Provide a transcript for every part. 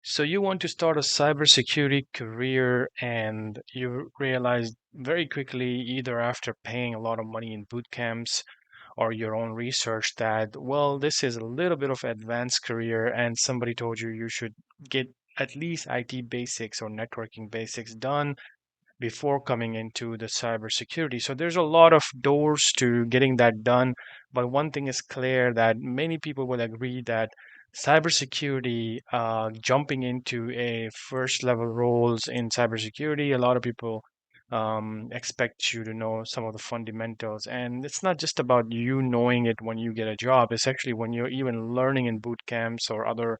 So you want to start a cybersecurity career and you realize very quickly, either after paying a lot of money in boot camps or your own research, that, well, this is a little bit of advanced career and somebody told you you should get at least IT basics or networking basics done before coming into the cybersecurity. So there's a lot of doors to getting that done. But one thing is clear that many people will agree that cybersecurity, jumping into a first level roles in cybersecurity, a lot of people expect you to know some of the fundamentals. And it's not just about you knowing it when you get a job. It's actually when you're even learning in boot camps or other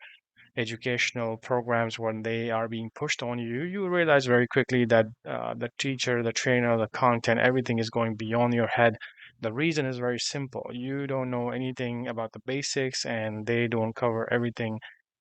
educational programs, when they are being pushed on you, you realize very quickly that the teacher, the trainer, the content, everything is going beyond your head. The reason is very simple. You don't know anything about the basics, and they don't cover everything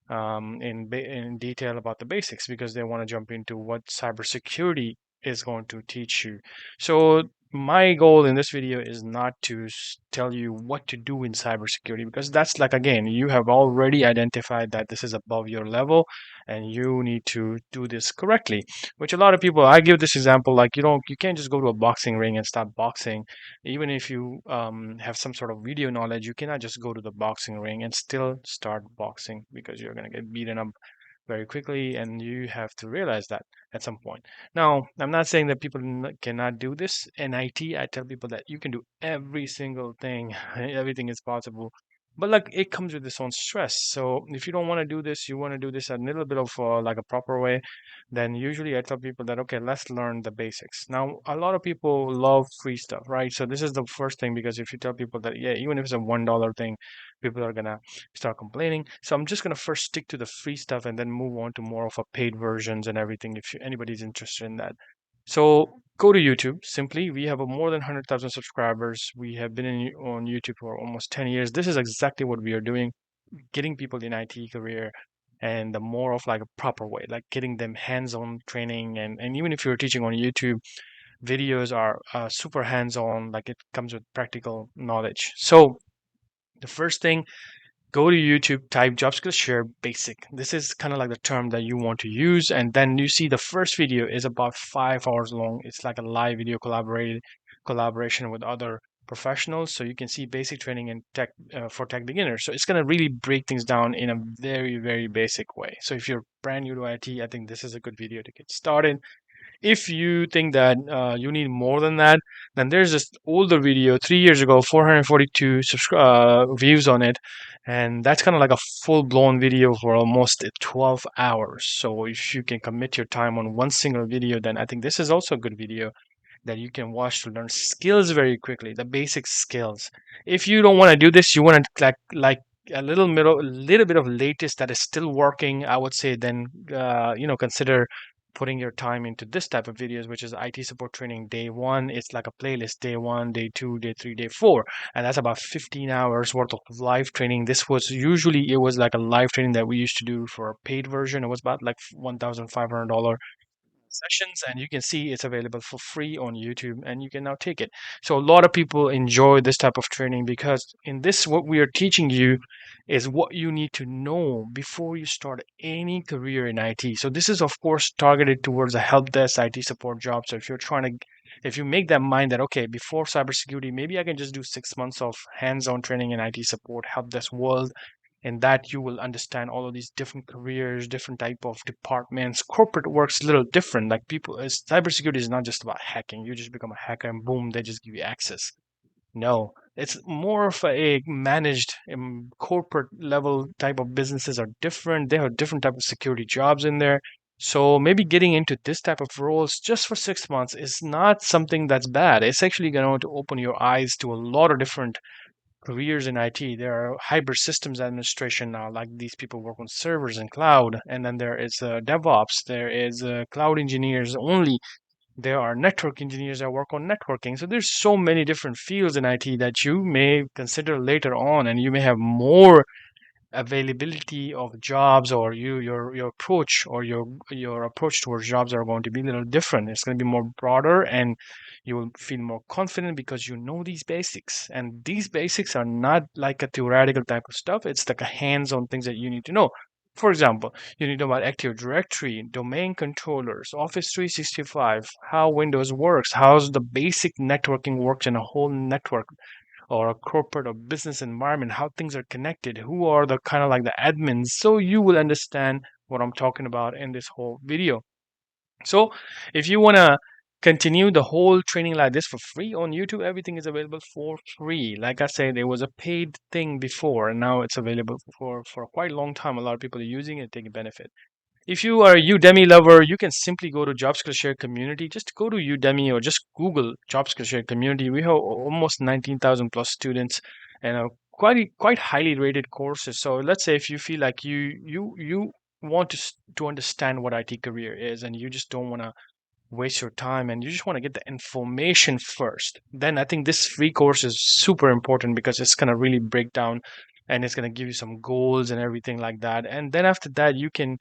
in detail about the basics because they want to jump into what cybersecurity is going to teach you. So my goal in this video is not to tell you what to do in cybersecurity, because that's like, again, you have already identified that this is above your level and you need to do this correctly. Which a lot of people, I give this example, like, you can't just go to a boxing ring and start boxing. Even if you have some sort of video knowledge, you cannot just go to the boxing ring and still start boxing, because you're going to get beaten up very quickly, and you have to realize that at some point. Now, I'm not saying that people cannot do this. In IT, I tell people that you can do every single thing, everything is possible. But like, it comes with its own stress. So if you don't want to do this, you want to do this a little bit of like a proper way, then usually I tell people that, okay, let's learn the basics. Now, a lot of people love free stuff, right? So this is the first thing, because if you tell people that, yeah, even if it's a $1 thing, people are gonna start complaining. So I'm just going to first stick to the free stuff and then move on to more of a paid versions and everything if anybody's interested in that. So go to YouTube. Simply, we have a more than 100,000 subscribers. We have been on YouTube for almost 10 years. This is exactly what we are doing, getting people in IT career, and the more of like a proper way, like getting them hands-on training. And even if you're teaching on YouTube, videos are super hands-on, like it comes with practical knowledge. So the first thing, go to YouTube, type job skills share basic. This is kind of like the term that you want to use. And then you see the first video is about 5 hours long. It's like a live video collaboration with other professionals. So you can see basic training in tech for tech beginners. So it's going to really break things down in a very, very basic way. So if you're brand new to IT, I think this is a good video to get started. If you think that you need more than that, then there's this older video 3 years ago, 442 views on it, and that's kind of like a full-blown video for almost 12 hours. So if you can commit your time on one single video, then I think this is also a good video that you can watch to learn skills very quickly, the basic skills. If you don't want to do this, you want to like a little bit of latest that is still working, I would say, then consider putting your time into this type of videos, which is IT support training day one. It's like a playlist: day one, day two, day three, day four, and that's about 15 hours worth of live training. This was usually, it was like a live training that we used to do for a paid version. It was about like $1,500 sessions, and you can see it's available for free on YouTube, and you can now take it. So a lot of people enjoy this type of training, because in this, what we are teaching you is what you need to know before you start any career in IT. So this is of course targeted towards a help desk IT support job. So if you're trying to, if you make that mind that, okay, before cybersecurity, maybe I can just do 6 months of hands-on training in IT support, help desk world, and that you will understand all of these different careers, different type of departments. Corporate works a little different. Like, people, cybersecurity is not just about hacking. You just become a hacker and boom, they just give you access. No, it's more of a managed, corporate level type of businesses are different. They have different type of security jobs in there. So maybe getting into this type of roles just for 6 months is not something that's bad. It's actually going to open your eyes to a lot of different careers in IT. There are hybrid systems administration now, like these people work on servers and cloud. And then there is DevOps, there is cloud engineers only. There are network engineers that work on networking. So there's so many different fields in IT that you may consider later on, and you may have more availability of jobs, or your approach, or your approach towards jobs are going to be a little different. It's going to be more broader, and you will feel more confident because you know these basics. And these basics are not like a theoretical type of stuff. It's like a hands-on things that you need to know. For example, you need to know about Active Directory, domain controllers, Office 365, how Windows works, how the basic networking works in a whole network or a corporate or business environment, how things are connected, who are the kind of like the admins. So you will understand what I'm talking about in this whole video. So if you want to continue the whole training like this for free on YouTube, everything is available for free. Like I said, it was a paid thing before, and now it's available for quite a long time. A lot of people are using it, taking benefit. If you are a Udemy lover, you can simply go to Job Skill Share Community. Just go to Udemy or just Google Job Skill Share Community. We have almost 19,000 plus students and quite highly rated courses. So let's say if you feel like you want to understand what IT career is and you just don't want to waste your time and you just want to get the information first, then I think this free course is super important because it's going to really break down and it's going to give you some goals and everything like that. And then after that, you can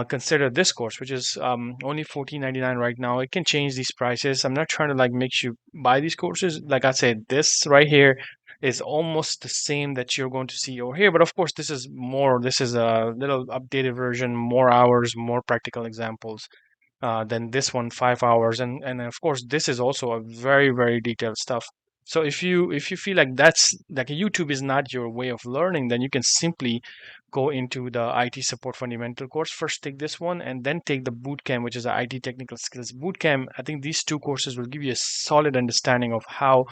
consider this course, which is only 14.99 right now. It can change these prices. I'm not trying to like make you buy these courses. Like I said, this right here is almost the same that you're going to see over here. But of course, this is more, this is a little updated version, more hours, more practical examples than this one, 5 hours. And of course this is also a very detailed stuff. So if you feel like that's like YouTube is not your way of learning, then you can simply go into the IT support fundamental course. First take this one and then take the boot camp, which is the IT technical skills boot camp. I think these two courses will give you a solid understanding of how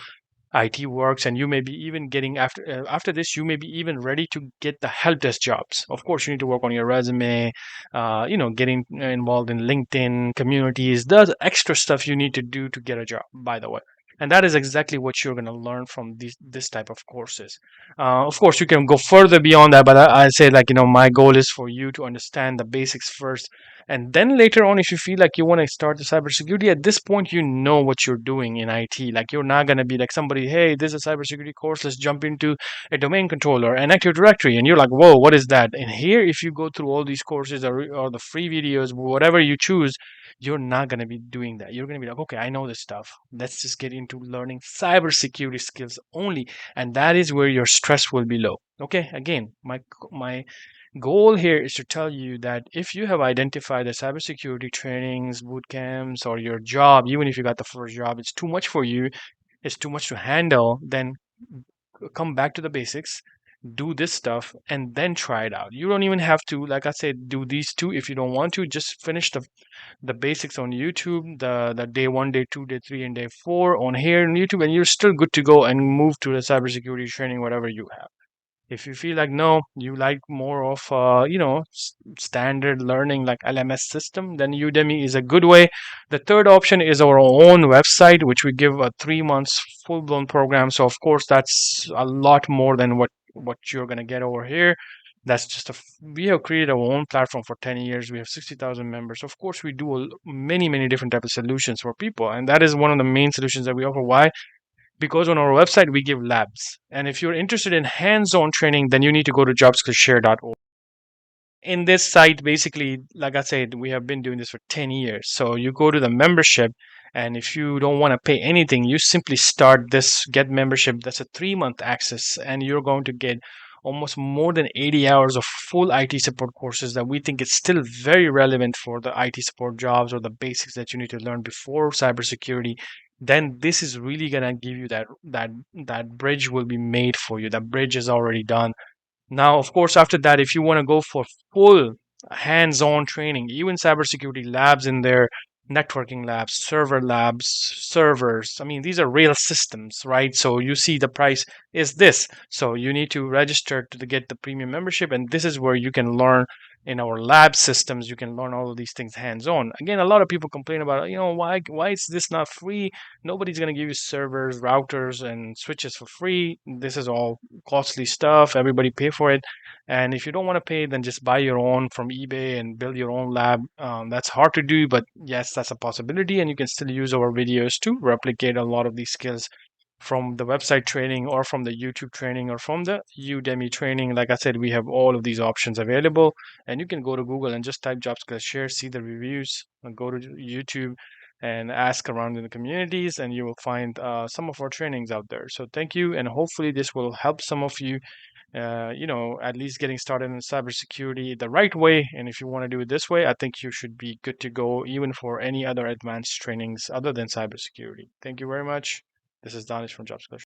IT works, and you may be even getting after this, you may be even ready to get the help desk jobs. Of course, you need to work on your resume, getting involved in LinkedIn communities. There's extra stuff you need to do to get a job, by the way. And that is exactly what you're going to learn from this type of courses. Of course, you can go further beyond that, but I say like my goal is for you to understand the basics first, and then later on, if you feel like you want to start the cybersecurity, at this point, you know what you're doing in IT. Like you're not going to be like somebody, hey, this is a cybersecurity course. Let's jump into a domain controller and Active Directory. And you're like, whoa, what is that? And here, if you go through all these courses or the free videos, whatever you choose, you're not going to be doing that. You're going to be like, okay, I know this stuff. Let's just get into learning cybersecurity skills only. And that is where your stress will be low. Okay, again, my goal here is to tell you that if you have identified the cybersecurity trainings, boot camps, or your job, even if you got the first job, it's too much for you, it's too much to handle, then come back to the basics, do this stuff, and then try it out. You don't even have to, like I said, do these two if you don't want to. Just finish the basics on YouTube, the day one, day two, day three, and day four on here on YouTube, and you're still good to go and move to the cybersecurity training, whatever you have. If you feel like no, you like more of standard learning like LMS system, then Udemy is a good way. The third option is our own website, which we give a 3 months full-blown program. So of course that's a lot more than what you're gonna get over here. That's just we have created our own platform for 10 years. We have 60,000 members. Of course, we do many different type of solutions for people, and that is one of the main solutions that we offer. Why? Because on our website we give labs, and if you're interested in hands-on training, then you need to go to jobskillshare.org. In this site, basically, like I said, we have been doing this for 10 years. So you go to the membership, and if you don't want to pay anything, you simply start this get membership. That's a 3 month access, and you're going to get almost more than 80 hours of full IT support courses that we think is still very relevant for the IT support jobs or the basics that you need to learn before cybersecurity. Then this is really gonna give you that bridge will be made for you. That bridge is already done. Now, of course, after that, if you want to go for full hands-on training, even cybersecurity labs in there, networking labs, server labs, servers. I mean, these are real systems, right? So you see the price is this. So you need to register to get the premium membership, and this is where you can learn in our lab systems. You can learn all of these things hands-on. Again, a lot of people complain about, why is this not free? Nobody's going to give you servers, routers, and switches for free. This is all costly stuff. Everybody pay for it. And if you don't want to pay, then just buy your own from eBay and build your own lab. That's hard to do, but yes, that's a possibility. And you can still use our videos to replicate a lot of these skills from the website training or from the YouTube training or from the Udemy training. Like I said, we have all of these options available, and you can go to Google and just type job skills share, see the reviews, and go to YouTube and ask around in the communities, and you will find some of our trainings out there. So thank you, and hopefully this will help some of you at least getting started in cybersecurity the right way. And if you want to do it this way, I think you should be good to go even for any other advanced trainings other than cybersecurity. Thank you very much. This is Danish from Job